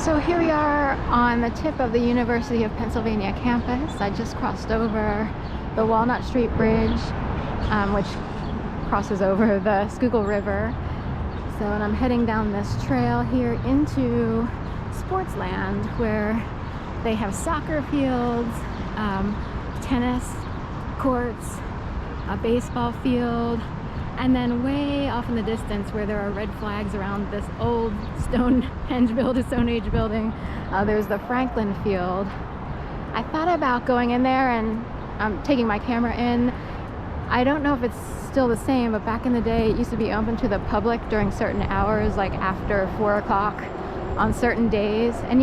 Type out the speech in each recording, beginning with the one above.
So here we are on the tip of the University of Pennsylvania campus. I just crossed over the Walnut Street Bridge, which crosses over the Schuylkill River. And I'm heading down this trail here into Sportsland, where they have soccer fields, tennis courts, a baseball field, and then way off in the distance where there are red flags around this old Stone Age building, there's the Franklin Field. I thought about going in there and taking my camera in. I don't know if it's still the same, but back in the day it used to be open to the public during certain hours, like after 4 o'clock on certain days, and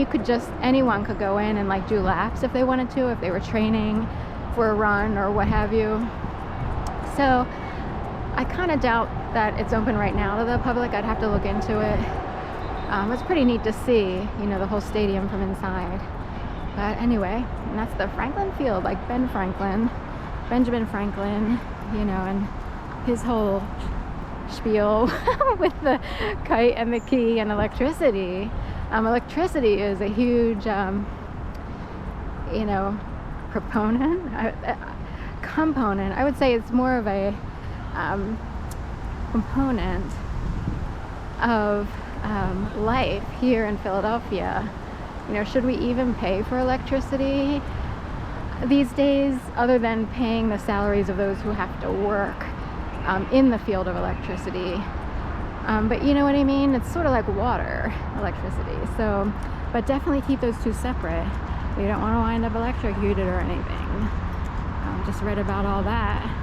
anyone could go in and like do laps if they wanted to, if they were training for a run or what have you. So I kind of doubt that it's open right now to the public. I'd have to look into it. It's pretty neat to see, the whole stadium from inside. But anyway, and that's the Franklin Field, like Benjamin Franklin, and his whole spiel with the kite and the key and electricity. Electricity is a huge, component. I would say it's more of a component of life here in Philadelphia. Should we even pay for electricity these days, other than paying the salaries of those who have to work in the field of electricity? But you know what I mean? It's sort of like water, electricity. So, but definitely keep those two separate. We don't want to wind up electrocuted or anything. Just read about all that.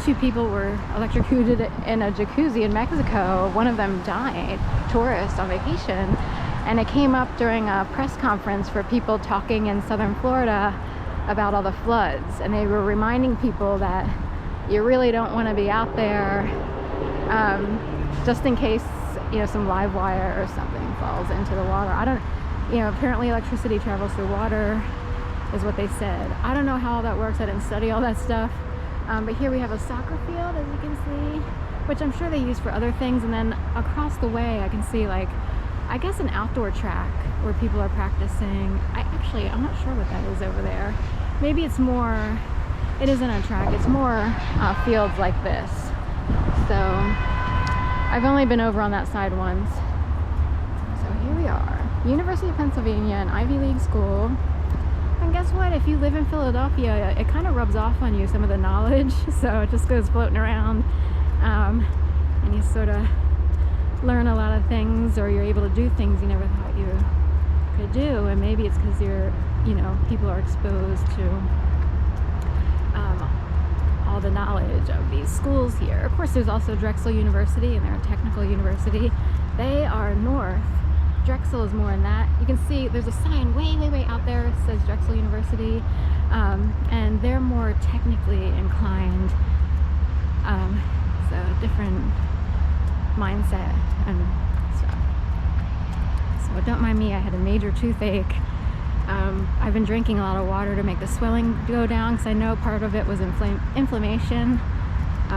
2 people were electrocuted in a jacuzzi in Mexico. One of them died, tourist on vacation, and it came up during a press conference for people talking in southern Florida about all the floods, and they were reminding people that you really don't want to be out there just in case some live wire or something falls into the water. Apparently electricity travels through water is what they said. I don't know how all that works. I didn't study all that stuff. But here we have a soccer field, as you can see, which I'm sure they use for other things. And then across the way, I can see, I guess an outdoor track where people are practicing. I'm not sure what that is over there. Maybe it isn't a track. It's more fields like this. So I've only been over on that side once. So here we are, University of Pennsylvania, an Ivy League school. And guess what? If you live in Philadelphia, it kind of rubs off on you, some of the knowledge. So it just goes floating around. And you sort of learn a lot of things, or you're able to do things you never thought you could do. And maybe it's because people are exposed to all the knowledge of these schools here. Of course, there's also Drexel University, and they're a technical university. They are north. Drexel is more in that. You can see there's a sign way out there that says Drexel University, and they're more technically inclined, so different mindset and stuff. So don't mind me, I had a major toothache. I've been drinking a lot of water to make the swelling go down, because I know part of it was inflammation.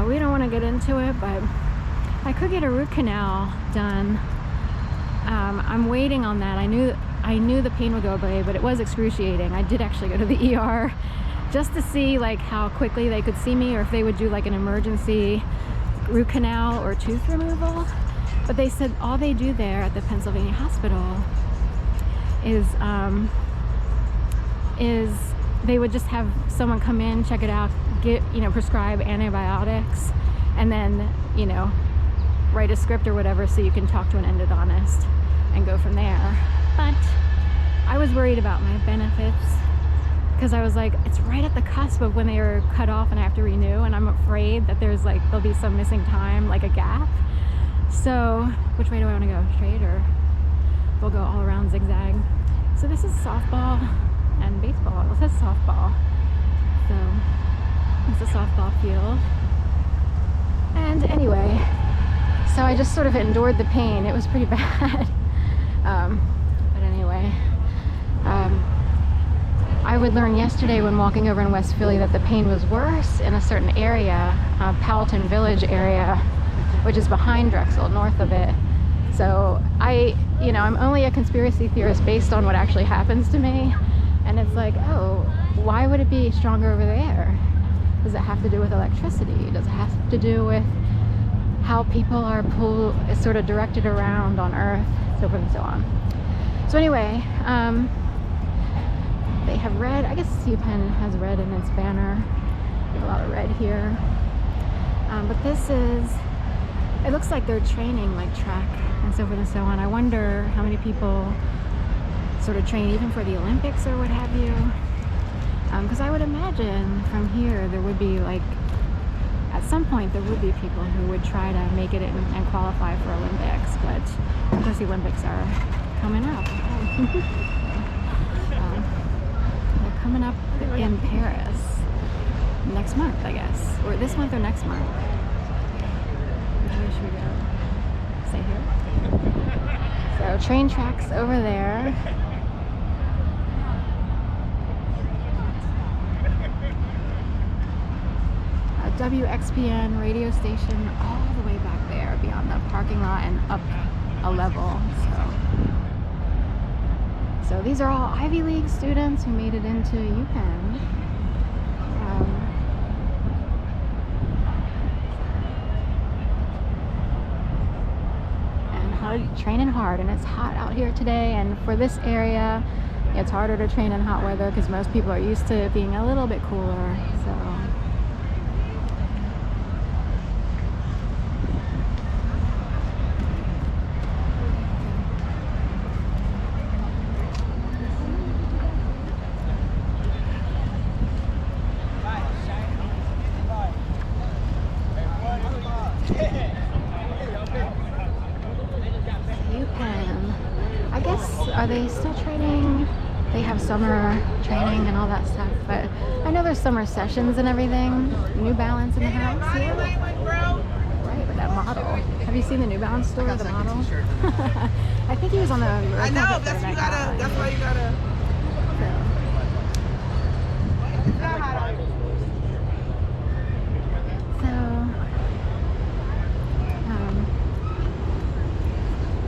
We don't want to get into it, but I could get a root canal done. I'm waiting on that. I knew the pain would go away, but it was excruciating. I did actually go to the ER just to see how quickly they could see me, or if they would do an emergency root canal or tooth removal. But they said all they do there at the Pennsylvania hospital is they would just have someone come in, check it out, prescribe antibiotics, and then write a script or whatever, so you can talk to an endodontist and go from there. But I was worried about my benefits, because I was like, it's right at the cusp of when they are cut off and I have to renew, and I'm afraid that there'll be some missing time, like a gap. So which way do I want to go? Straight, or we'll go all around zigzag? So this is softball and baseball. It says softball, so it's a softball field. And anyway, so I just sort of endured the pain. It was pretty bad. But anyway, I would learn yesterday when walking over in West Philly that the pain was worse in a certain area, Powelton Village area, which is behind Drexel, north of it. So I'm only a conspiracy theorist based on what actually happens to me. And it's like, oh, why would it be stronger over there? Does it have to do with electricity? Does it have to do with how people are sort of directed around on Earth, so forth and so on? So anyway, they have red. I guess UPenn has red in its banner. A lot of red here. But it looks like they're training like track and so forth and so on. I wonder how many people sort of train even for the Olympics or what have you. Because I would imagine from here there would be like, at some point there would be people who would try to make it and qualify for Olympics, but of course the Olympics are coming up. They're coming up in Paris next month, I guess, or this month or next month. Where should we go? Stay here. So train tracks over there. WXPN radio station all the way back there beyond the parking lot and up a level. So these are all Ivy League students who made it into UPenn. And training hard, and it's hot out here today, and for this area it's harder to train in hot weather because most people are used to it being a little bit cooler. So I guess, are they still training? They have summer training and all that stuff, but I know there's summer sessions and everything. New Balance in the house here. Right, with that model. Have you seen the New Balance store, the model? I think he was on the road. I know, that's why you gotta.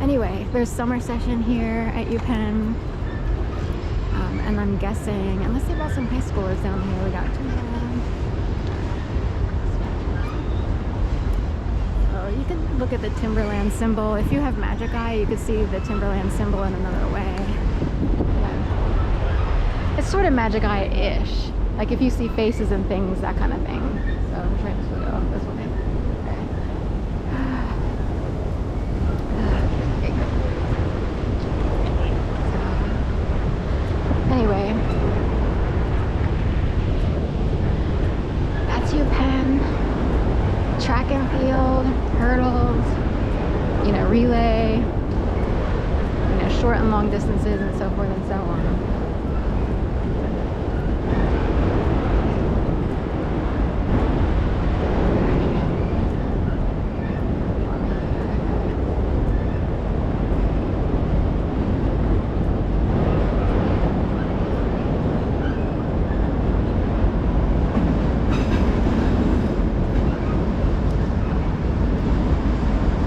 Anyway, there's summer session here at UPenn, and I'm guessing, unless they brought some high schoolers down here, we got oh, you can look at the Timberland symbol. If you have magic eye, you could see the Timberland symbol in another way. But it's sort of magic eye-ish, like if you see faces and things, that kind of thing. So I'm trying to go this way. Anyway, that's UPenn. Track and field, hurdles, relay, short and long distances and so forth and so on.